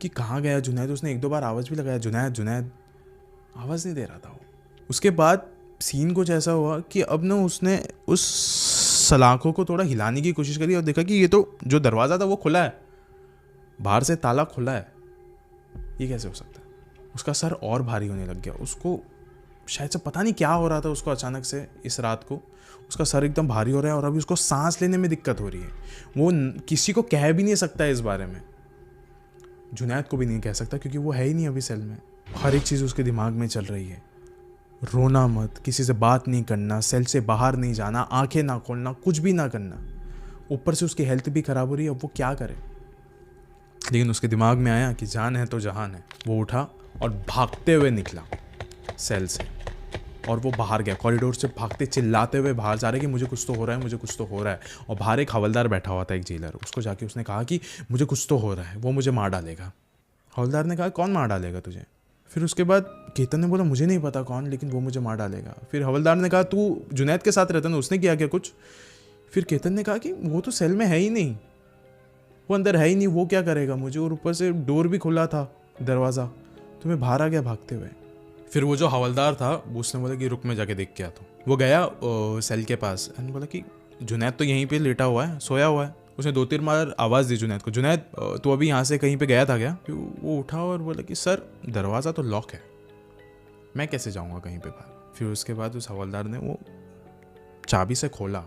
कि कहाँ गया जुनैद। उसने एक दो बार आवाज़ भी लगाया, जुनैद जुनैद, आवाज़ नहीं दे रहा था वो। उसके बाद सीन कुछ ऐसा हुआ कि अब ना उसने उस सलाखों को थोड़ा हिलाने की कोशिश करी और देखा कि ये तो जो दरवाज़ा था वो खुला है, बाहर से ताला खुला है, ये कैसे हो सकता है। उसका सर और भारी होने लग गया। उसको शायद से पता नहीं क्या हो रहा था उसको, अचानक से इस रात को उसका सर एकदम भारी हो रहा है और अभी उसको सांस लेने में दिक्कत हो रही है। वो किसी को कह भी नहीं सकता इस बारे में, जुनैद को भी नहीं कह सकता क्योंकि वो है ही नहीं अभी सेल में। हर एक चीज़ उसके दिमाग में चल रही है, रोना मत, किसी से बात नहीं करना, सेल से बाहर नहीं जाना, आंखें ना खोलना, कुछ भी ना करना। ऊपर से उसकी हेल्थ भी खराब हो रही है, अब वो क्या करे। लेकिन उसके दिमाग में आया कि जान है तो जहान है। वो उठा और भागते हुए निकला सेल से और वो बाहर गया, कॉरिडोर से भागते चिल्लाते हुए बाहर जा रहे कि मुझे कुछ तो हो रहा है, मुझे कुछ तो हो रहा है। और बाहर एक हवलदार बैठा हुआ था, एक जेलर। उसको जाके उसने कहा कि मुझे कुछ तो हो रहा है, वो मुझे मार डालेगा। हवलदार ने कहा कौन मार डालेगा तुझे। फिर उसके बाद केतन ने बोला मुझे नहीं पता कौन, लेकिन वो मुझे मार डालेगा। फिर हवलदार ने कहा तू जुनैद के साथ रहता ना, उसने किया क्या कुछ। फिर केतन ने कहा कि वो तो सेल में है ही नहीं, वो अंदर है ही नहीं, वो क्या करेगा मुझे, और ऊपर से डोर भी खुला था, दरवाज़ा, तो मैं बाहर आ गया भागते हुए। फिर वो जो हवलदार था वो उसने बोला कि रुक मैं जाके देख के आता हूँ। वो गया सेल के पास एंड बोला कि जुनैद तो यहीं पे लेटा हुआ है, सोया हुआ है। उसने 2-3 बार आवाज़ दी जुनैद को, जुनैद तू अभी यहाँ से कहीं पे गया था क्या। फिर वो उठा और बोला कि सर दरवाज़ा तो लॉक है, मैं कैसे जाऊँगा कहीं पे बाहर। फिर उसके बाद उस हवलदार ने वो चाबी से खोला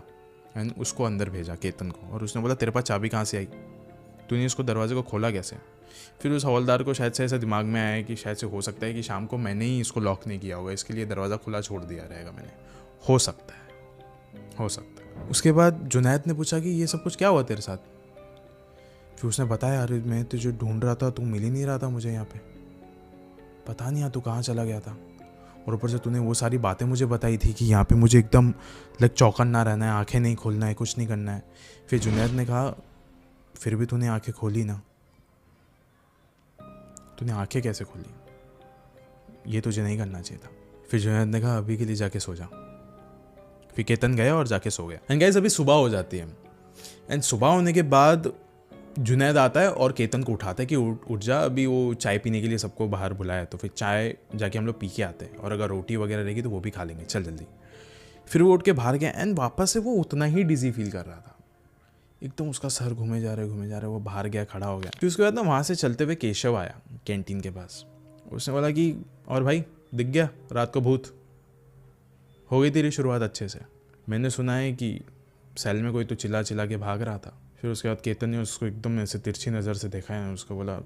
एंड उसको अंदर भेजा केतन को, और उसने बोला तेरे पास चाबी कहाँ से आई, तूने इसको दरवाजे को खोला कैसे। फिर उस हवलदार को शायद से ऐसा दिमाग में आया कि शायद से हो सकता है कि शाम को मैंने ही इसको लॉक नहीं किया होगा, इसके लिए दरवाज़ा खुला छोड़ दिया रहेगा मैंने, हो सकता है, हो सकता है। उसके बाद जुनैद ने पूछा कि ये सब कुछ क्या हुआ तेरे साथ। फिर उसने बताया अरे मैं तुझे ढूंढ रहा था, तू मिल ही नहीं रहा था मुझे यहाँ पे, पता नहीं यार तू कहाँ चला गया था। और ऊपर से तूने वो सारी बातें मुझे बताई थी कि यहाँ पे मुझे एकदम लाइक चौकन्ना रहना है, आंखें नहीं खोलना है, कुछ नहीं करना है। फिर जुनैद ने कहा फिर भी तूने आंखें खोली ना, तूने आंखें कैसे खोली, ये तुझे नहीं करना चाहिए था। फिर जुनैद ने कहा अभी के लिए जाके सो जा। फिर केतन गया और जाके सो गया। एंड गाइस अभी सुबह हो जाती है एंड सुबह होने के बाद जुनैद आता है और केतन को उठाता है कि उठ जा, अभी वो चाय पीने के लिए सबको बाहर बुलाया, तो फिर चाय जाके हम लोग पी के आते हैं, और अगर रोटी वगैरह रहेगी तो वो भी खा लेंगे, चल जल्दी। फिर वो उठ के बाहर गया एंड वापस से वो उतना ही डिजी फील कर रहा था, एकदम उसका सर घूमे जा रहा है। वो बाहर गया, खड़ा हो गया। फिर उसके बाद ना वहाँ से चलते हुए केशव आया कैंटीन के पास। उसने बोला कि और भाई दिख गया रात को भूत, हो गई तेरी शुरुआत अच्छे से। मैंने सुना है कि सेल में कोई तो चिल्ला चिल्ला के भाग रहा था। फिर उसके बाद केतन ने उसको एकदम ऐसे तिरछी नज़र से देखा है, उसको बोला